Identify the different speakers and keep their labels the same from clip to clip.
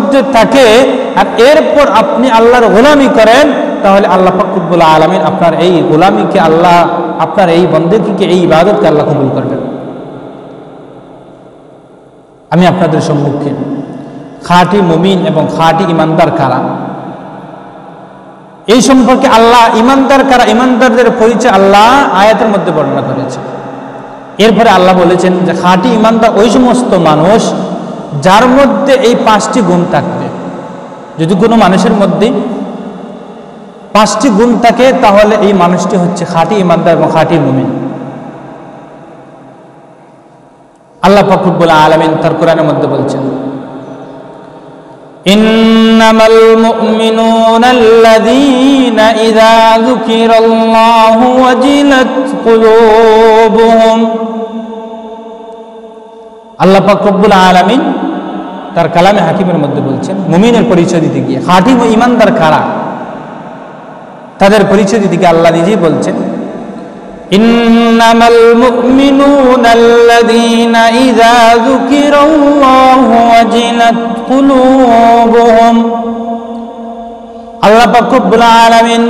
Speaker 1: মধ্যে থাকে আর এরপর আপনি আল্লাহর গোলামি করেন, তাহলে আল্লাহ পাক রব্বুল আলামিন আপনার এই গোলামিকে, আল্লাহ আপনার এই বন্দেগীকে, এই ইবাদতকে আল্লাহ কবুল করবেন। আমি আপনাদের সম্মুখে খাঁটি মুমিন এবং খাঁটি ইমানদার কারা, এই সম্পর্কে আল্লাহ ইমানদার কারা, ইমানদারদের পরিচয় আল্লাহ আয়াতের মধ্যে বর্ণনা করেছে। এরপরে আল্লাহ বলেছেন যে খাঁটি ইমানদার ওই সমস্ত মানুষ যার মধ্যে এই 5টি গুণ থাকবে। যদি কোনো মানুষের মধ্যে 5টি গুণ থাকে তাহলে এই মানুষটি হচ্ছে খাঁটি ইমানদার এবং খাঁটি মুমিন। আল্লাহ পাক রব্বুল আলামিন তার কোরআনের মধ্যে বলছেন, ইন্নামাল মুমিনুনা আল্লাযীনা ইযা যুকিরাল্লাহু ওয়াজিলাত কুলুবুহুম। আল্লাহ পাক রব্বুল আলামিন তার কালামে হাকিমের মধ্যে বলছেন মুমিনের পরিচয় দিতে গিয়ে, খাঁটি ইমানদার কারা তাদের পরিচয় দিতে গিয়ে আল্লাহ নিজেই বলছেন, ইন্নামাল মুমিনুনা আল্লাযীনা ইযা যুকিরাল্লাহু ওয়াজিলাত কুলুবুহুম। আল্লাহ পাক রব্বুল আলামিন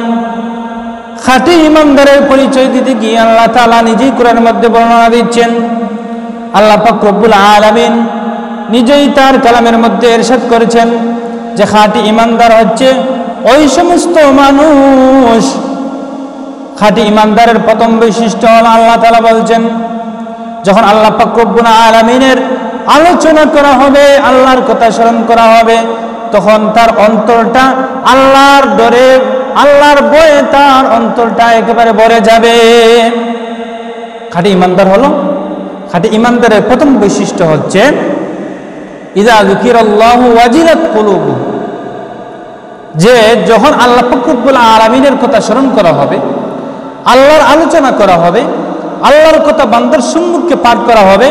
Speaker 1: খাঁটি ইমানদারের পরিচয় দিতে গিয়ে আল্লাহ তাআলা নিজেই কোরআনের মধ্যে বর্ণনা দিচ্ছেন। আল্লাহ পাক রব্বুল আলামিন নিজেই তার কালামের মধ্যে ইরশাদ করেছেন যে খাঁটি ইমানদার হচ্ছে ওই সমস্ত মানুষ। খাঁটি ইমানদারের প্রথম বৈশিষ্ট্য হল, আল্লাহ তাআলা বলছেন, যখন আল্লাহ পাক রব্বুল আলামিনের আলোচনা করা হবে, আল্লাহর কথা স্মরণ করা হবে, তখন তার অন্তরটা আল্লাহর ডরে, আল্লাহর ভয়ে তার অন্তরটা একেবারে ভরে যাবে। খাঁটি ইমানদার হলো, খাঁটি ইমানদারের প্রথম বৈশিষ্ট্য হচ্ছে ইযা যুকিরাল্লাহু ওয়াজিলাত কুলুবুহুম, যে যখন আল্লাহ পাক রব্বুল আলামিনের কথা স্মরণ করা হবে, আল্লাহর আলোচনা করা হবে, আল্লাহর কথা বান্দার সম্মুখে পাঠ করা হবে,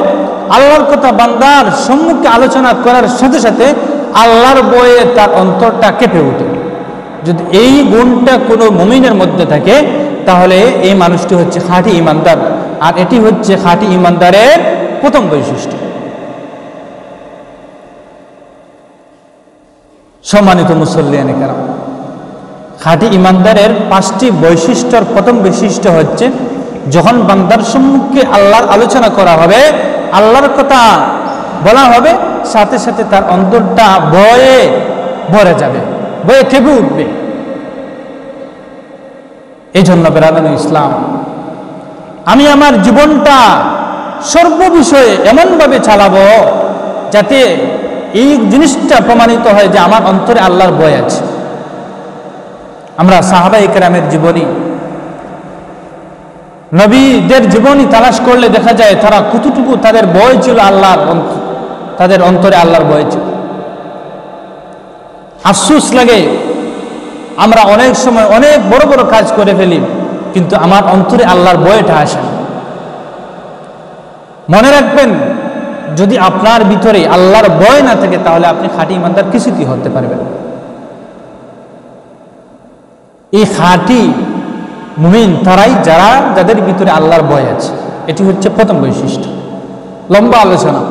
Speaker 1: আল্লাহর কথা বান্দার সম্মুখে আলোচনা করার সাথে সাথে আল্লাহর ভয়ে তার অন্তরটা কেঁপে ওঠে। যদি এই গুণটা কোনো মুমিনের মধ্যে থাকে তাহলে এই মানুষটি হচ্ছে খাঁটি ইমানদার, আর এটি হচ্ছে খাঁটি ইমানদারের প্রথম বৈশিষ্ট্য। সম্মানিত মুসল্লিয়ানে কেরাম, খাঁটি ইমানদারের 5টি বৈশিষ্ট্যর প্রথম বৈশিষ্ট্য হচ্ছে যখন বান্দার সম্মুখে আল্লাহর আলোচনা করা হবে, আল্লাহর কথা বলা হবে, সাথে সাথে তার অন্তরটা ভয়ে ভরে যাবে, ভয়ে কেঁপে উঠবে। এই জন্য বেরাদানি ইসলাম, আমি আমার জীবনটা সর্ববিষয়ে এমনভাবে চালাবো যাতে এই জিনিসটা প্রমাণিত হয় যে আমার অন্তরে আল্লাহর ভয় আছে। আমরা সাহাবায়ে কেরামের জীবনী, নবীদের জীবনী তালাশ করলে দেখা যায় তারা কতটুকু তাদের ভয় ছিল আল্লাহর, তাদের অন্তরে আল্লাহর ভয় ছিল। আফসোস লাগে, আমরা অনেক সময় অনেক বড় বড় কাজ করে ফেলি, কিন্তু আমার অন্তরে আল্লাহর ভয়টা আসে না। মনে রাখবেন, যদি আপনার ভিতরে আল্লাহর ভয় না থাকে তাহলে আপনি খাঁটি ইমানদার কিছুই হতে পারবেন। এই খাঁটি মুমিন তারাই যাদের ভিতরে আল্লাহর ভয় আছে। এটি হচ্ছে প্রথম বৈশিষ্ট্য। লম্বা আলোচনা,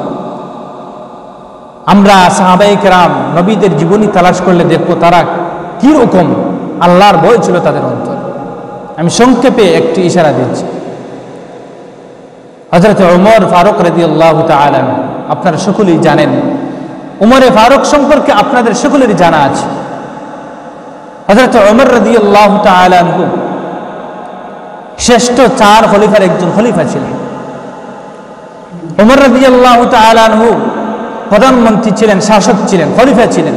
Speaker 1: আমরা সাহাবায়ে কেরাম নবীদের জীবনী তালাশ করলে দেখবো তারা কি রকম আল্লাহর ভয় ছিল তাদের অন্তরে। আমি সংক্ষেপে একটি ইশারা দিচ্ছি। হযরত ওমর ফারুক রাদিয়াল্লাহু তাআলা, আপনারা সকলেই জানেন, ওমরে ফারুক সম্পর্কে আপনাদের সকলেরই জানা আছে। হযরত ওমর রাদিয়াল্লাহু তাআলা শ্রেষ্ঠ 4 খলিফার একজন খলিফা ছিলেন। ওমর রাদিয়াল্লাহু তাআলা প্রধানমন্ত্রী ছিলেন, শাসক ছিলেন, খলিফা ছিলেন।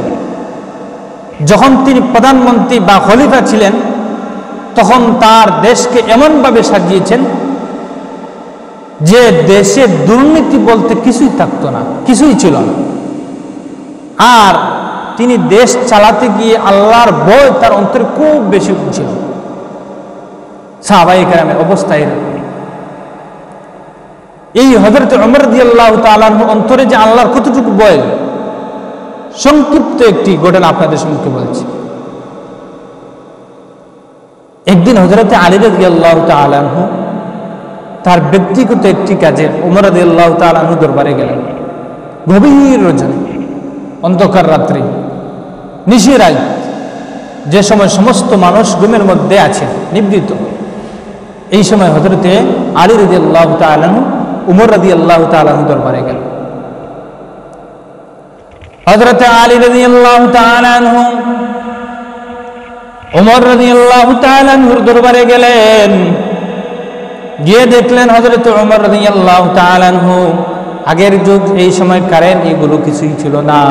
Speaker 1: যখন তিনি প্রধানমন্ত্রী বা খলিফা ছিলেন তখন তার দেশকে এমনভাবে সাজিয়েছেন যে দেশে দুর্নীতি বলতে কিছুই থাকতো না, কিছুই ছিল না। আর তিনি দেশ চালাতে গিয়ে আল্লাহর ভয় তার অন্তরে খুব বেশি ছিল। সাহাবায়ে কেরামের অবস্থা এরকম। এই হযরত ওমর রাদিয়াল্লাহু তাআলা অন্তরে যে আল্লাহর কতটুকু ভয়, সংক্ষিপ্ত একটি ঘটনা আপনাদের সম্মুখে বলছি। একদিন হযরত আলী রাদিয়াল্লাহু তাআলা তার ব্যক্তিগত একটি কাজে ওমর রাদিয়াল্লাহু তাআলা দরবারে গেলেন। গভীর রজনী, অন্ধকার রাত্রি, নিশিরাত, যে সময় সমস্ত মানুষ ঘুমের মধ্যে আছে, নিবৃত, এই সময় হযরতে আলী রাদিয়াল্লাহু তাআলা আনহু উমর রাদিয়াল্লাহু তাআলা আনহু দরবারে গেল। হযরতে আলী রাদিয়াল্লাহু তাআলা আনহু উমর রাদিয়াল্লাহু তাআলা আনহুর দরবারে গেলেন। গিয়ে দেখলেন হযরতে উমর রাদিয়াল্লাহু তাআলা আনহু, আগের যুগ, এই সময় কারেন্ট এগুলো কিছুই ছিল না।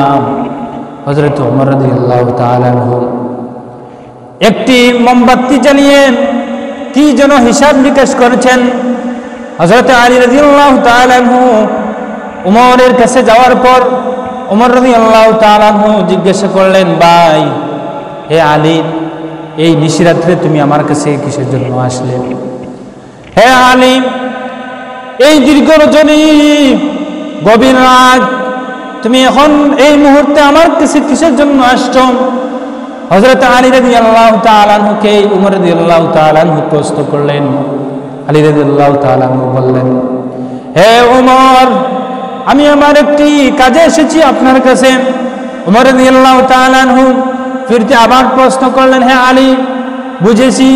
Speaker 1: হযরতে উমর রাদিয়াল্লাহু তাআলা আনহু একটি মোমবাতি জ্বালিয়ে কি যেন হিসাব নিকাশ করেছেন। হযরতে আলী রাদিয়াল্লাহু তাআলা আনহু উমরের কাছে যাওয়ার পর উমর রাদিয়াল্লাহু তাআলা আনহু জিজ্ঞাসা করলেন, ভাই, হে আলী, এই নিশিরাত্রে তুমি আমার কাছে কিসের জন্য আসলে? হে আলী, এই দীর্ঘ রজনী, গভীর রাত, তুমি এখন এই মুহূর্তে আমার কাছে কিসের জন্য আসছো? হযরত আলী রাদিয়াল্লাহু তাআলা আনহুকে উমর রাদিয়াল্লাহু তাআলা আনহু প্রশ্ন করলেন। আলী রাদিয়াল্লাহু তাআলা আনহু বললেন, হে উমর, আমি আমার একটি কাজে এসেছি আপনার কাছে। উমর রাদিয়াল্লাহু তাআলা আনহু ফিরতে আবার প্রশ্ন করলেন, হে আলী, বুঝেছি,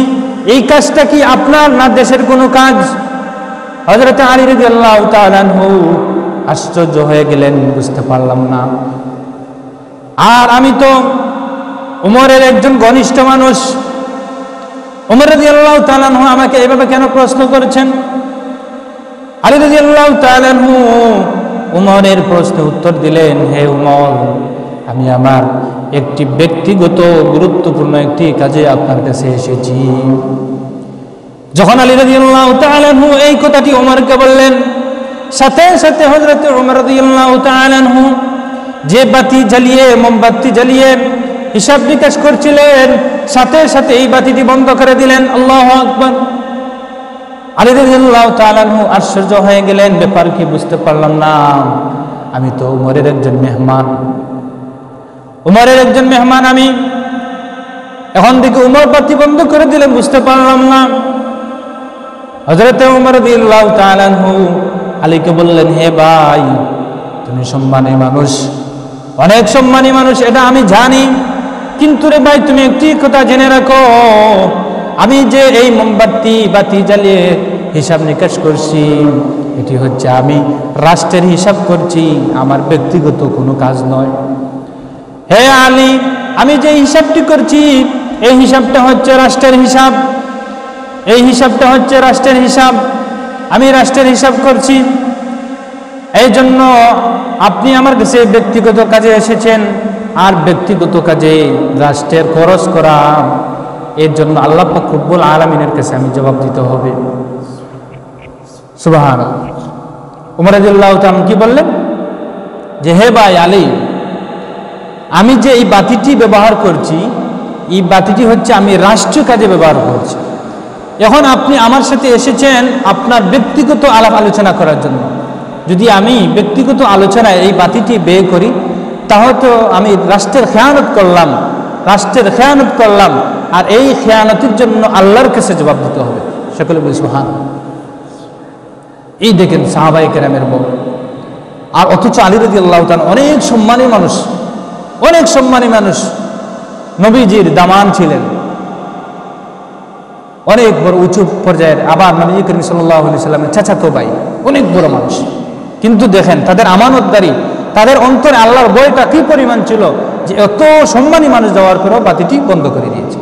Speaker 1: এই কাজটা কি আপনার না দেশের কোনো কাজ? হযরত আলী রাদিয়াল্লাহু তাআলা আনহু আশ্চর্য হয়ে গেলেন, বুঝতে পারলাম না। আর আমি তো উমরের একজন ঘনিষ্ঠ মানুষ, উমর রাদিয়াল্লাহু তাআলা আনহু আমাকে এভাবে কেন প্রশ্ন করেছেন? আলী রাদিয়াল্লাহু তাআলা আনহু উমরের প্রশ্নে উত্তর দিলেন, হে উমর, আমি আমার একটি ব্যক্তিগত গুরুত্বপূর্ণ একটি কাজে আপনার কাছে এসেছি। যখন আলী রাদিয়াল্লাহু তাআলা আনহু এই কথাটি উমরকে বললেন, সাথে সাথে হযরত উমর রাদিয়াল্লাহু তাআলা আনহু যে বাতি জ্বালিয়ে, মোমবাতি জ্বালিয়ে হিসাব নিকাশ করছিলেন, সাথে সাথে এই বাতিটি বন্ধ করে দিলেন। আল্লাহু আকবার। আলী রাদিয়াল্লাহু তাআলা আনহু আশ্চর্য হয়ে গেলেন, ব্যাপার কি বুঝতে পারলাম না, আমি তো উমরের একজন মেহমান, উমরের একজন মেহমান আমি, এখন থেকে উমর বাতি বন্ধ করে দিলেন, বুঝতে পারলাম না। হযরত উমর রাদিয়াল্লাহু তাআলা আনহু আলীকে বললেন, হে ভাই, তুমি সম্মানী মানুষ, অনেক সম্মানী মানুষ, এটা আমি জানি, কিন্তু রে ভাই, তুমি একটি কথা জেনে রাখো, আমি যে এই মোমবাতি বাতি জ্বালিয়ে হিসাব নিকাশ করছি, এটি হচ্ছে আমি রাষ্ট্রের হিসাব করছি, আমার ব্যক্তিগত কোনো কাজ নয়। হে আলী, আমি যে হিসাবটি করছি, এই হিসাবটা হচ্ছে রাষ্ট্রের হিসাব, এই হিসাবটা হচ্ছে রাষ্ট্রের হিসাব, আমি রাষ্ট্রের হিসাব করছি। এই জন্য আপনি আমার কাছে ব্যক্তিগত কাজে এসেছেন, আর ব্যক্তিগত কাজে রাষ্ট্রের খরচ করা, এর জন্য আল্লাহ পাক রব্বুল আলামিনের কাছে আমি জবাব দিতে হবে। সুবহানাল্লাহ। উমর রাদিয়াল্লাহু তাআলা কি বললেন, যে হে ভাই আলী, আমি যে এই বাতিটি ব্যবহার করছি, এই বাতিটি হচ্ছে আমি রাষ্ট্রীয় কাজে ব্যবহার করছি। এখন আপনি আমার সাথে এসেছেন আপনার ব্যক্তিগত আলাপ আলোচনা করার জন্য। যদি আমি ব্যক্তিগত আলোচনায় এই বাতিটি ব্যয় করি, তাহলে তো আমি রাষ্ট্রের খেয়ানত করলাম, রাষ্ট্রের খেয়ানত করলাম, আর এই খেয়ানতের জন্য আল্লাহর কাছে জবাব দিতে হবে। সকলে বলি সুবহানাল্লাহ। এই দেখেন সাহাবায়ে কেরামের বল। আর অথচ আলী রাদিয়াল্লাহু তাআলা অনেক সম্মানী মানুষ, অনেক সম্মানী মানুষ, নবীজির দামান ছিলেন, অনেক বড় উঁচু পর্যায়ের, আবার নবী করিম সাল্লাল্লাহু আলাইহি সাল্লামের চাচাতো ভাই, অনেক বড় মানুষ। কিন্তু দেখেন তাদের আমানতদারি, তাদের অন্তরে আল্লাহর ভয়টা কি পরিমাণ ছিল, যে এত সম্মানী মানুষ যাওয়ার পরেও বাতিটি বন্ধ করে দিয়েছে।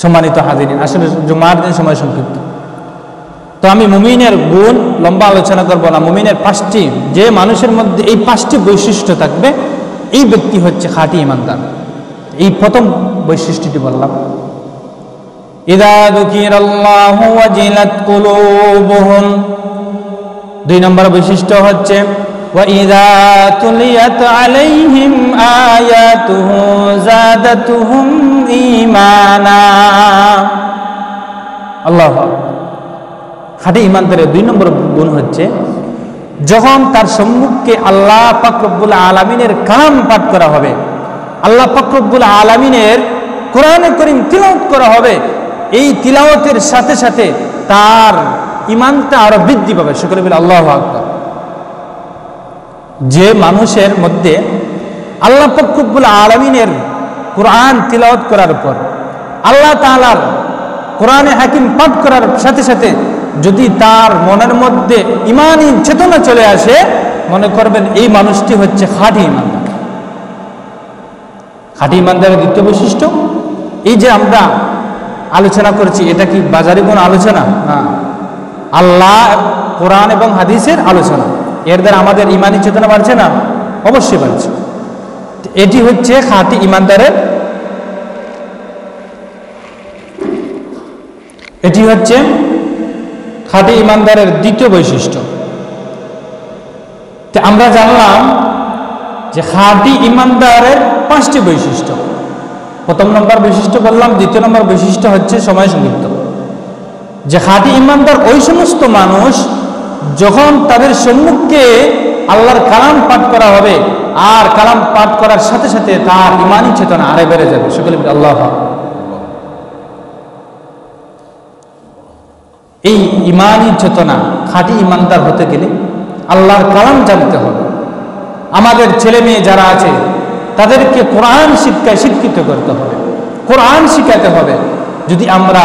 Speaker 1: সম্মানিত হাজিরিন, আসলে জুমার দিন সময় সংক্ষিপ্ত, তো আমি মুমিনের গুণ লম্বা আলোচনা করব না। মুমিনের পাঁচটি, যে মানুষের মধ্যে এই পাঁচটি বৈশিষ্ট্য থাকবে, এই ব্যক্তি হচ্ছে খাঁটি ঈমানদার। এই প্রথম বৈশিষ্ট্যটি বললাম, ইযা যুকিরাল্লাহু ওয়াজিলাত কুলুবুহুম। দুই নম্বর বৈশিষ্ট্য হচ্ছে ওয়া ইযা তুলিয়াত আলাইহিম আয়াতুহু যাদাতুহুম ঈমানা। আল্লাহু আকবার। খাঁটি ঈমানদারের দুই নম্বর গুণ হচ্ছে, যখন তার সম্মুখে আল্লাহ পাক রব্বুল আলামিনের কালাম পাঠ করা হবে, আল্লাহ পাক রব্বুল আলামিনের কোরআনে কারীম তিলাওয়াত করা হবে, এই তিলাওয়াতের সাথে সাথে তার ঈমানটা আরো বৃদ্ধি পাবে। সকলে বলে আল্লাহু আকবার। যে মানুষের মধ্যে আল্লাহ পাক রব্বুল আলামিনের কোরআন তিলাওয়াত করার পর, আল্লাহ তাআলার কোরআনে হাকিম পাঠ করার সাথে সাথে যদি তার মনের মধ্যে ঈমানী চেতনা চলে আসে, মনে করবেন এই মানুষটি হচ্ছে খাঁটি ঈমানদার। খাঁটি ঈমানদারের দ্বিতীয় বৈশিষ্ট্য, এই যে আমরা আলোচনা করছি, এটা কি বাজারে কোনো আলোচনা না, আল্লাহ কোরআন এবং হাদিসের আলোচনা। এর দ্বারা আমাদের ঈমানী চেতনা বাড়ছে না? অবশ্যই বাড়ছে। এটি হচ্ছে খাঁটি ঈমানদারের, এটি হচ্ছে খাঁটি ঈমানদারের দ্বিতীয় বৈশিষ্ট্য। আমরা জানলাম যে খাঁটি ঈমানদারের 5টি বৈশিষ্ট্য। প্রথম নম্বর বৈশিষ্ট্য বললাম, দ্বিতীয় নম্বর বৈশিষ্ট্য হচ্ছে সময় সংক্ষিপ্ত। যে খাঁটি ঈমানদার ওই সমস্ত মানুষ যখন তাদের সম্মুখে আল্লাহর কালাম পাঠ করা হবে, আর কালাম পাঠ করার সাথে সাথে তার ঈমানী চেতনা আরে বেড়ে যাবে। সকলে আল্লাহ। এই ঈমানী চেতনা, খাঁটি ঈমানদার হতে গেলে আল্লাহর কালাম জানতে হবে। আমাদের ছেলে মেয়ে যারা আছে তাদেরকে কোরআন শিক্ষায় শিক্ষিত করতে হবে, কোরআন শিখাতে হবে। যদি আমরা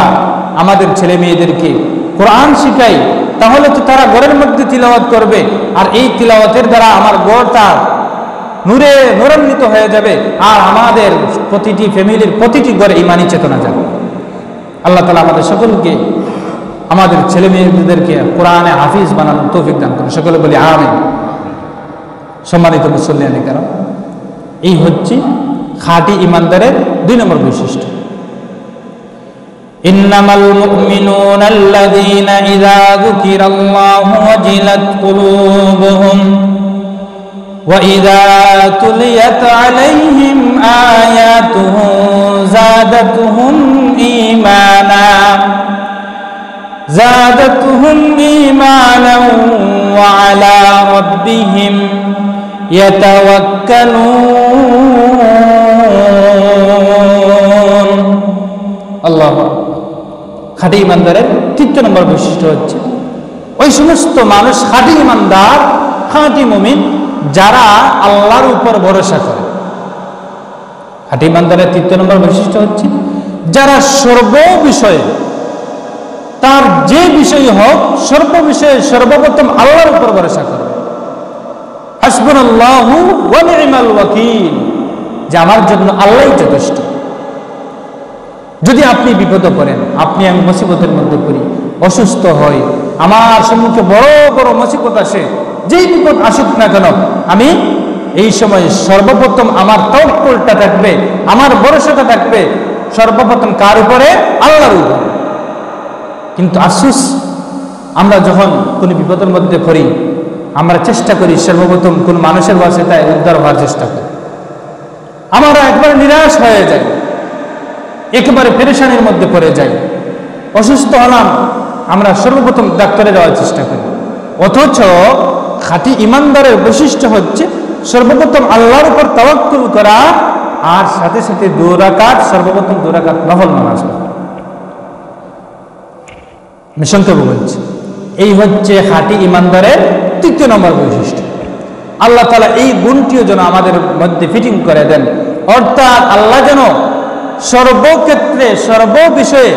Speaker 1: আমাদের ছেলে মেয়েদেরকে কোরআন শিখাই, তাহলে তো তারা ঘরের মধ্যে তিলাওয়াত করবে, আর এই তিলাওয়াতের দ্বারা আমার ঘরটা নূরে নূরান্বিত হয়ে যাবে, আর আমাদের প্রতিটি ফ্যামিলির প্রতিটি ঘরে ঈমানী চেতনা যাবে। আল্লাহ তাআলা আমাদের সকলকে, আমাদের ছেলে মেয়েদেরকে কোরআনে হাফিজ বানানোর তৌফিক দান করুন। সকলে বলি আমিন। সম্মানিত মুসল্লিয়ান কিরাম, এই হচ্ছে খাঁটি ঈমানদারের 2 নম্বর বৈশিষ্ট্য। ইন্নামাল মুমিনুনা আল্লাযীনা ইযা যুকিরাল্লাহু ওয়াজিলাত কুলুবুহুম ওয়া ইযা তুলিয়াত আলাইহিম আয়াতুহু যাদাতুহুম ঈমানান ওয়া আলা রাব্বিহিম ইয়াতাওয়াক্কালুন। আল্লাহ। খাঁটি ঈমানদারের 3 নম্বর বৈশিষ্ট্য হচ্ছে ওই সমস্ত মানুষ খাঁটি ঈমানদার, খাঁটি মুমিন যারা আল্লাহর উপর ভরসা করে। খাঁটি ঈমানদারের 3 নম্বর বৈশিষ্ট্য হচ্ছে যারা সর্ব বিষয়ে, তার যে বিষয় হোক, সর্ব বিষয়ে সর্বপ্রথম আল্লাহর উপর ভরসা করে। হাসবুনাল্লাহু ওয়া নি'মাল ওয়াকিল, যে আমার জন্য আল্লাহই যথেষ্ট। যদি আপনি বিপদে পড়েন, আপনি আমি মুসিবতের মধ্যে পড়ি, অসুস্থ হই, আমার সম্মুখে বড় বড় মুসিবত আসে, যেই বিপদ আসুক না কেন, আমি এই সময় সর্বপ্রথম আমার তাওয়াক্কুলটা থাকবে, আমার ভরসাটা থাকবে সর্বপ্রথম কার উপরে? আল্লাহর উপরে। কিন্তু আফসোস, আমরা যখন কোনো বিপদের মধ্যে পড়ি, আমরা চেষ্টা করি সর্বপ্রথম কোন মানুষের ওয়াসিতায় উদ্ধার হওয়ার চেষ্টা করি। আমরা একবার নিরাশ হয়ে যাই, একেবারে পেরেশানির মধ্যে পড়ে যাই। অসুস্থ হলাম, আমরা সর্বপ্রথম ডাক্তারে যাওয়ার চেষ্টা করি। অথচ খাঁটি ঈমানদারের বৈশিষ্ট্য হচ্ছে সর্বপ্রথম আল্লাহর উপর তাওয়াক্কুল করা, আর সাথে সাথে 2 রাকাত, সর্বপ্রথম 2 রাকাত নফল নামাজ পড়া। আমি সংক্ষেপে বলছি, এই হচ্ছে খাঁটি ঈমানদারের 3 নম্বর বৈশিষ্ট্য। আল্লাহ তাআলা এই গুণটিও যেন আমাদের মধ্যে ফিটিং করে দেন, অর্থাৎ আল্লাহ যেন সর্বক্ষেত্রে, সর্ববিষয়ে,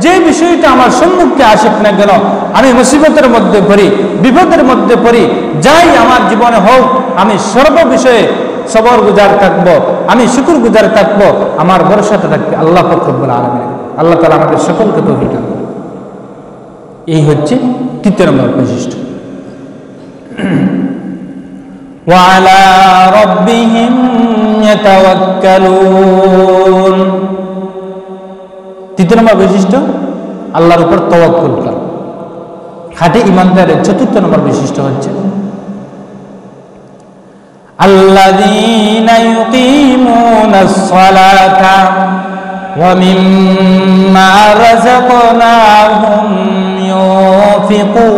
Speaker 1: যে বিষয়টা আমার সম্মুখে আসুক না কেন, আমি মুসিবতের মধ্যে পড়ি, বিপদের মধ্যে পড়ি, যাই আমার জীবনে হোক, আমি সর্ববিষয়ে সবর গুজার থাকবো, আমি শুকর গুজার থাকবো, আমার ভরসাটা থাকবে আল্লাহ পাক রব্বুল আলামিন। আল্লাহ তাআলা আমাদের সকলকে তৌফিক দান করুন। এই হচ্ছে 3 নম্বর বৈশিষ্ট্য। ওয়া আলা রাব্বিহিম ইয়াতাওয়াক্কালুন। 3 নম্বর বৈশিষ্ট্য আল্লাহর উপর তাওয়াক্কুল করা। খাঁটি ঈমানদারের 4 নম্বর বৈশিষ্ট্য হচ্ছে আল্লাযীনা ইউকিমুনাস সালাতা ওয়া মিম্মা রাযাকনাহুম ইউনফিকুন।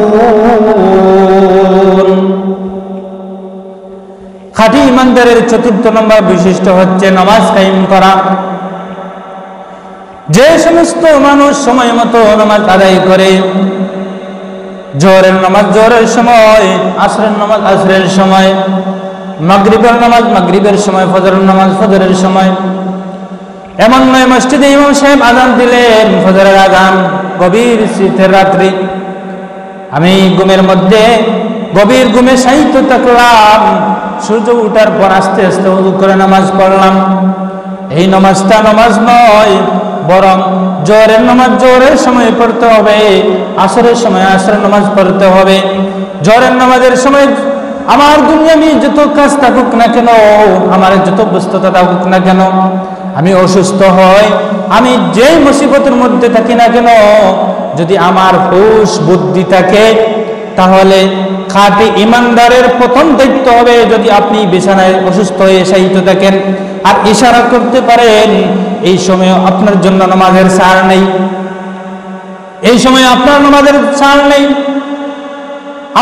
Speaker 1: খাঁটি ঈমানদারের 4 নম্বর বৈশিষ্ট্য হচ্ছে নামাজ কায়েম করা। যে সমস্ত মানুষ সময় মতো নামাজ আদায় করে, জোহরের নামাজ জোহরের সময়, আসরের নামাজ আসরের সময়, মাগরিবের নামাজ মাগরিবের সময়, ফজরের নামাজ ফজরের সময়। এমন নয় মসজিদে ইমাম সাহেব আযান দিলেন ফজরের আযান, গভীর শীতের রাত্রি, আমি ঘুমের মধ্যে গভীর ঘুমে শায়িত থাকলাম, সূর্য ওঠার পর আস্তে আস্তে ওযু করে নামাজ পড়লাম। এই নামাজটা নামাজ নয়, বরং জোহরের নামাজ জোহরের সময় পড়তে হবে, আসরের সময় আসরের নামাজ পড়তে হবে। জোহরের নামাজের সময় আমার দুনিয়াবি যত কাজ থাকুক না কেন, আমার যত ব্যস্ততা থাকুক না কেন, আমি অসুস্থ হই, আমি যেই মুসিবতের মধ্যে থাকি না কেন, যদি আমার হুঁশ বুদ্ধি থাকে, তাহলে খাঁটি ইমানদারের প্রথম দায়িত্ব হবে, যদি আপনি বিছানায় অসুস্থ হয়ে শায়িত থাকেন আর ইশারা করতে পারেন, এই সময় আপনার জন্য নামাজের ছাড় নেই, এই সময় আপনার নামাজের ছাড় নেই।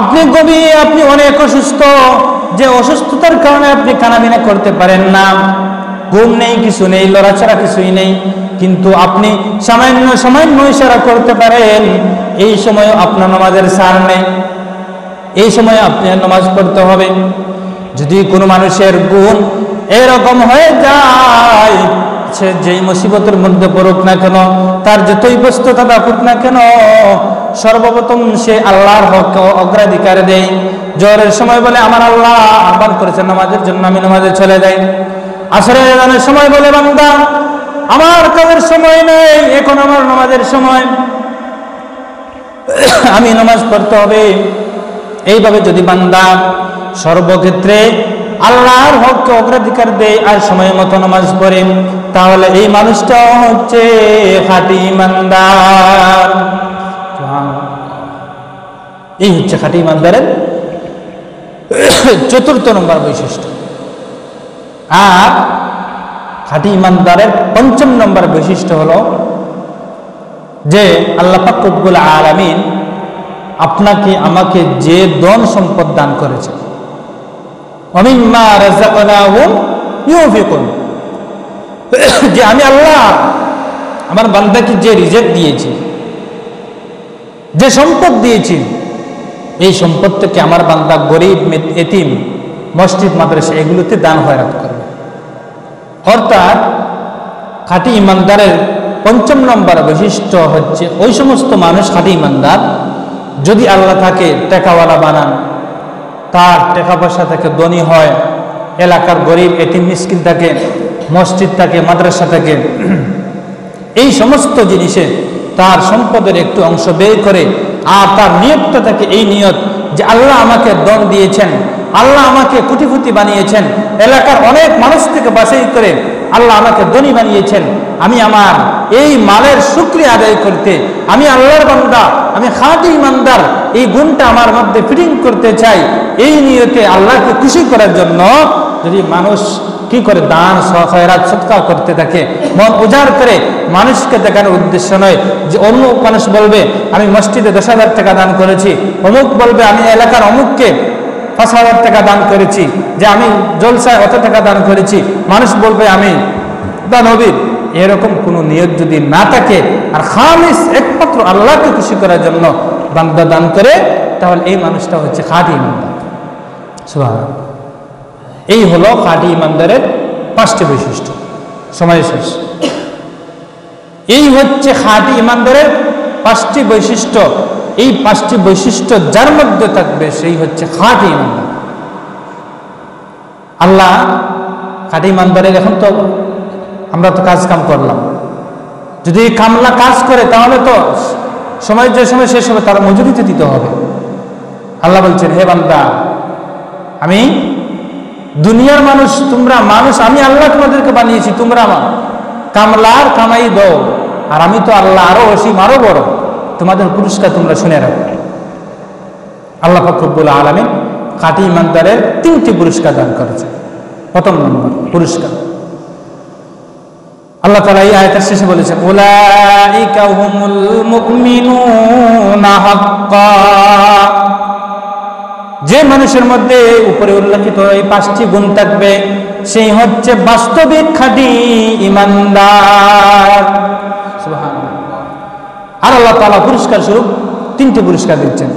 Speaker 1: আপনি গভীর, আপনি অনেক অসুস্থ, যে অসুস্থতার কারণে আপনি খানাপিনা করতে পারেন না, ঘুম নেই, কিছু নেই, লড়াচড়া কিছুই নেই, কিন্তু আপনি সামান্য ইশারা করতে পারেন, এই সময় আপনার নামাজের ছাড় নেই, এই সময় আপনি নামাজ পড়তে হবে। যদি কোনো মানুষের গুণ এরকম হয়ে যায়, সে যেই মুসিবতের মধ্যে পড়ুক না কেন, তার যতই ব্যস্ততা থাকুক না কেন, সর্বপ্রথম সে আল্লাহর হককে অগ্রাধিকার দেয়। জোহরের সময় বলে আমার আল্লাহ আহ্বান করেছেন নামাজের জন্য, আমি নামাজে চলে যাই। আসরের আযানের সময় বলে বান্দা আমার কাজের সময় নেই, এখন আমার নামাজের সময়, আমি নামাজ পড়তে হবে। এইভাবে যদি বান্দা সর্বক্ষেত্রে আল্লাহর হককে অগ্রাধিকার দেয় আর সময় মতো নামাজ পড়ে, তাহলে এই মানুষটা হচ্ছে খাঁটি ইমানদার। এই হচ্ছে খাঁটি ইমানদারের চতুর্থ নম্বর বৈশিষ্ট্য। আর খাঁটি ইমানদারের পঞ্চম নম্বর বৈশিষ্ট্য হলো যে আল্লাহ পাক রব্বুল আলামিন আপনাকে আমাকে যে ধন সম্পদ দান করেছে, ওয়ামিম্মা রাযাকনাহুম ইউনফিকুন, যে আমি আল্লাহ আমার বান্দাকে যে রিজিক দিয়েছি, যে সম্পদ দিয়েছি, এই সম্পদ থেকে আমার বান্দা গরিব, এতিম, মসজিদ, মাদ্রাসা এগুলোতে দান খয়রাত করবে। অর্থাৎ খাঁটি ইমানদারের পঞ্চম নম্বর বৈশিষ্ট্য হচ্ছে ওই সমস্ত মানুষ খাঁটি ইমানদার, যদি আল্লাহ তাকে টাকাওয়ালা বানান, তার টাকা পয়সা থেকে ধনী হয়, এলাকার গরিব এতিম মিসকিন থাকে, মসজিদ থাকে, মাদ্রাসা থাকে, এই সমস্ত জিনিসে তার সম্পদের একটু অংশ বের করে, আর তার নিয়তটা থাকে এই নিয়ত যে আল্লাহ আমাকে ধন দিয়েছেন, আল্লাহ আমাকে কোটিপতি বানিয়েছেন, এলাকার অনেক মানুষ থেকে বাছাই করে আল্লাহ আমাকে ধনী বানিয়েছেন, আমি আমার এই মালের শুকরিয়া আদায় করতে, আমি আল্লাহর বান্দা, আমি খাঁটি ইমানদার, এই গুণটা আমার মধ্যে ফিটিং করতে চাই, এই নিয়তে আল্লাহকে খুশি করার জন্য যদি মানুষ কি করে দান খয়রাত সদকা করতে থাকে, মন উজাড় করে, মানুষকে দেখানোর উদ্দেশ্য নয় যে অন্য মানুষ বলবে আমি মসজিদে 10,000 টাকা দান করেছি, অমুক বলবে আমি এলাকার অমুককে 5,000 টাকা দান করেছি, যে আমি জলসায় অত টাকা দান করেছি, মানুষ বলবে আমি দানবীর, এরকম কোনো নিয়ত যদি না থাকে আর খালিস একমাত্র আল্লাহকে খুশি করার জন্য বান্দা দান করে, তাহলে এই মানুষটা হচ্ছে খাঁটি ইমানদার। সুবহানাল্লাহ। এই হলো খাঁটি ইমানদারের 5টি বৈশিষ্ট্য। সময় শেষ। এই হচ্ছে খাঁটি ইমানদারের 5টি বৈশিষ্ট্য। এই 5টি বৈশিষ্ট্য যার মধ্যে থাকবে সেই হচ্ছে খাঁটি ইমানদার। আল্লাহ খাঁটি ইমানদারের, এখন তো আমরা তো কাজ কাম করলাম, যদি কামলা কাজ করে তাহলে তো সময় যে সময় শেষ হবে তার মজুরিতে দিতে হবে। আল্লাহ বলছেন হে বান্দা, আমি দুনিয়ার মানুষ, তোমরা মানুষ, আমি আল্লাহ তোমাদেরকে বানিয়েছি, তোমরা কামলার কামাই দাও, আর আমি তো আল্লাহ আরো অসীম, আরো বড়, তোমাদের পুরস্কার তোমরা শুনে রাখো। আল্লাহ পাক রব্বুল আলামিন খাঁটি ইমানদারের 3টি পুরস্কার দান করেছে। প্রথম নম্বর পুরস্কার আল্লাহ তাআলা এই আয়াতের শেষে বলেছেন, উলাইকা হুমুল মুমিনুনা হাক্কা, যে মানুষের মধ্যে উপরে উল্লেখিত এই 5টি গুণ থাকবে সেই হচ্ছে বাস্তবিক খাঁটি ইমানদার। সুবহানাল্লাহ। আর আল্লাহ তাআলা পুরস্কার স্বরূপ 3টি পুরস্কার দিচ্ছেন।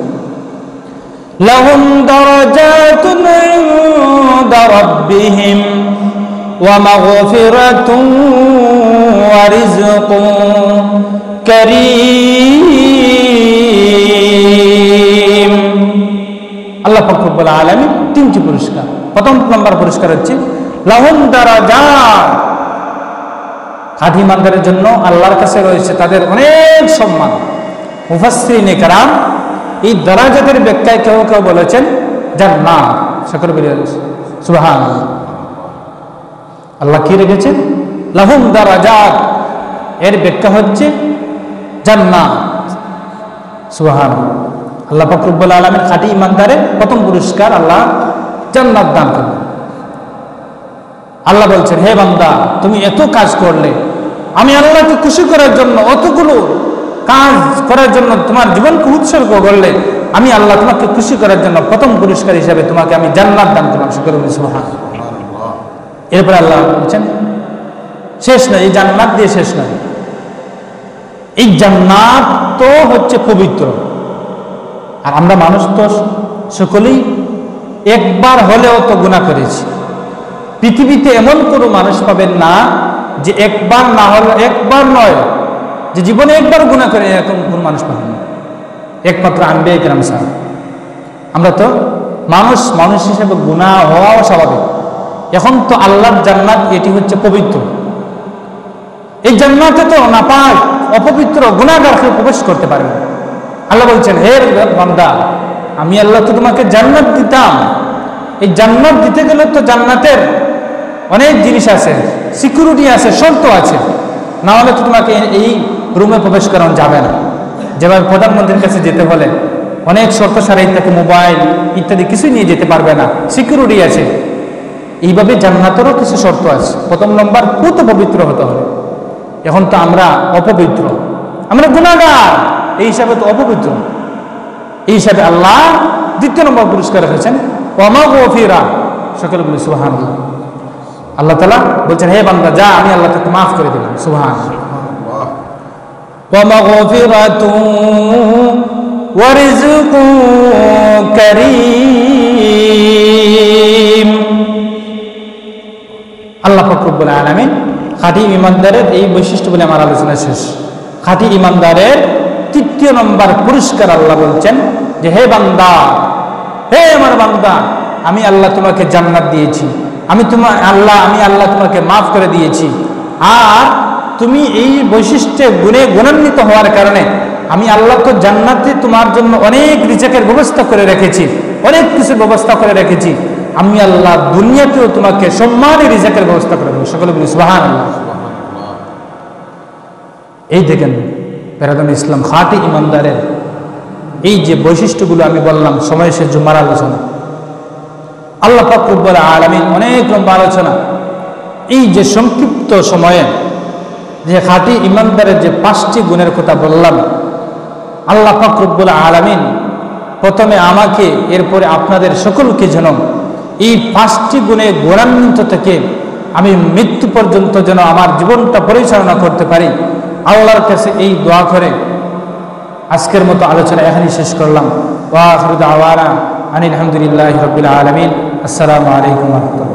Speaker 1: লাহুম দারাজাতুন ইনদা রাব্বিহিম ওয়া মাগফিরাতুন ওয়া রিজকুন কারীম। আল্লাহ পাক রব্বুল আলামিন তিনটি পুরস্কার। প্রথম নম্বর পুরস্কার হচ্ছে লাহুম দারাজাত, খাঁটি ইমানদারের জন্য আল্লাহর কাছে রয়েছে তাদের অনেক সম্মান। মুফাসসিরিনে কেরাম এই দারাজাতের ব্যাখ্যায় কেউ কেউ বলেছেন জান্নাত। সকলে বলে সুবহানাল্লাহ। আল্লাহ কি রেখেছেন? লাহুম দারাজাত, এর ব্যাখ্যা হচ্ছে জান্নাত। সুবহানাল্লাহ। আল্লাহ পাক রব্বুল আলামিন খাঁটি ইমানদারের প্রথম পুরস্কার আল্লাহ জান্নাত দান করবেন। আল্লাহ বলছেন, হে বান্দা, তুমি এত কাজ করলে, আমি আল্লাহকে খুশি করার জন্য অতগুলো কাজ করার জন্য তোমার জীবনকে উৎসর্গ করলে, আমি আল্লাহ তোমাকে খুশি করার জন্য প্রথম পুরস্কার হিসাবে তোমাকে আমি জান্নাত দান করলাম। সুবহানাল্লাহ। এরপরে আল্লাহ বলছেন শেষ নয়, এই জান্নাত দিয়ে শেষ নয়, এই জান্নাত তো হচ্ছে পবিত্র। আর আমরা মানুষ তো সকলেই একবার হলেও তো গুনাহ করেছি। পৃথিবীতে এমন কোনো মানুষ পাবেন না যে একবার না হলে, একবার নয়, যে জীবনে একবার গুনাহ করে, এরকম কোনো মানুষ পাবেন না, একমাত্র আম্বিয়া কিরাম ছাড়া। আমরা তো মানুষ হিসেবে গুনাহ হওয়াও স্বাভাবিক। এখন তো আল্লাহর জান্নাত, এটি হচ্ছে পবিত্র। এই জান্নাতে তো নাপাক, অপবিত্র, গুনাহগার কেউ প্রবেশ করতে পারে না। আল্লাহ বলছেন, হে বান্দা, আমি আল্লাহ তো তোমাকে জান্নাত দিতাম। এই জান্নাত দিতে গেলে তো জান্নাতের অনেক জিনিস আছে, সিকিউরিটি আছে, শর্ত আছে, না হলে তো তোমাকে এই রুমে প্রবেশ করানো যাবে না। যেভাবে প্রধানমন্ত্রীর কাছে যেতে হলে অনেক শর্ত সারাই তাকে মোবাইল ইত্যাদি কিছুই নিয়ে যেতে পারবে না, সিকিউরিটি আছে। এইভাবে জান্নাতেরও কিছু শর্ত আছে। প্রথম নম্বর, পুত পবিত্র হতে হবে। এখন তো আমরা অপবিত্র, আমরা গুনাহগার, এই হিসাবে তো অপবিত্র। এই হিসাবে আল্লাহ দ্বিতীয় নম্বর পুরস্কার রেখেছেন ওয়া মাগফিরা। সকলে বলি সুবহানাল্লাহ। আল্লাহ তাআলা বলছেন, হে বান্দা, যা, আমি আল্লাহ তোকে মাফ করে দিলাম। সুবহানাল্লাহ। ওয়া মাগফিরাতুন ওয়া রিজকুন কারীম। আল্লাহ পাক রব্বুল আলামিন খাঁটি ইমানদারের এই বৈশিষ্ট্য বলে আমার আলোচনা শেষ। খাঁটি ইমানদারের তৃতীয় নম্বর পুরস্কার আল্লাহ বলছেন যে, হে বান্দা, হে আমার বান্দা, আমি আল্লাহ তোমাকে জান্নাত দিয়েছি, আমি আল্লাহ তোমাকে মাফ করে দিয়েছি। আর তুমি এই বৈশিষ্ট্যে গুণে গুণান্বিত হওয়ার কারণে আমি আল্লাহ তো জান্নাতে তোমার জন্য অনেক রিজিকের ব্যবস্থা করে রেখেছি, অনেক কিছুর ব্যবস্থা করে রেখেছি। আমি আল্লাহ দুনিয়াতেও তোমাকে সম্মানের রিজিকের ব্যবস্থা করে দেবো। সকলে বলি সুবহানাল্লাহ। এই দেখেন বেরাদুন ইসলাম, খাঁটি ইমানদারের এই যে বৈশিষ্ট্যগুলো আমি বললাম, সময় শেষ জুমার আলোচনা, আল্লাহ পাক রব্বুল আলামিন অনেক লম্বা আলোচনা। এই যে সংক্ষিপ্ত সময়ে যে খাঁটি ইমানদারের যে 5টি গুণের কথা বললাম, আল্লাহ পাক রব্বুল আলামিন প্রথমে আমাকে, এরপরে আপনাদের সকলকে যেন এই 5টি গুণে গুণান্বিত থেকে আমি মৃত্যু পর্যন্ত যেন আমার জীবনটা পরিচালনা করতে পারি, আল্লাহর কাছে এই দোয়া করে আজকের মতো আলোচনা এখানেই শেষ করলাম। ওয়া আখিরু দাওয়ানা আনিল হামদুলিল্লাহি রাব্বিল আলামিন। আসসালামু আলাইকুম ওয়া রাহমাতুল্লাহ।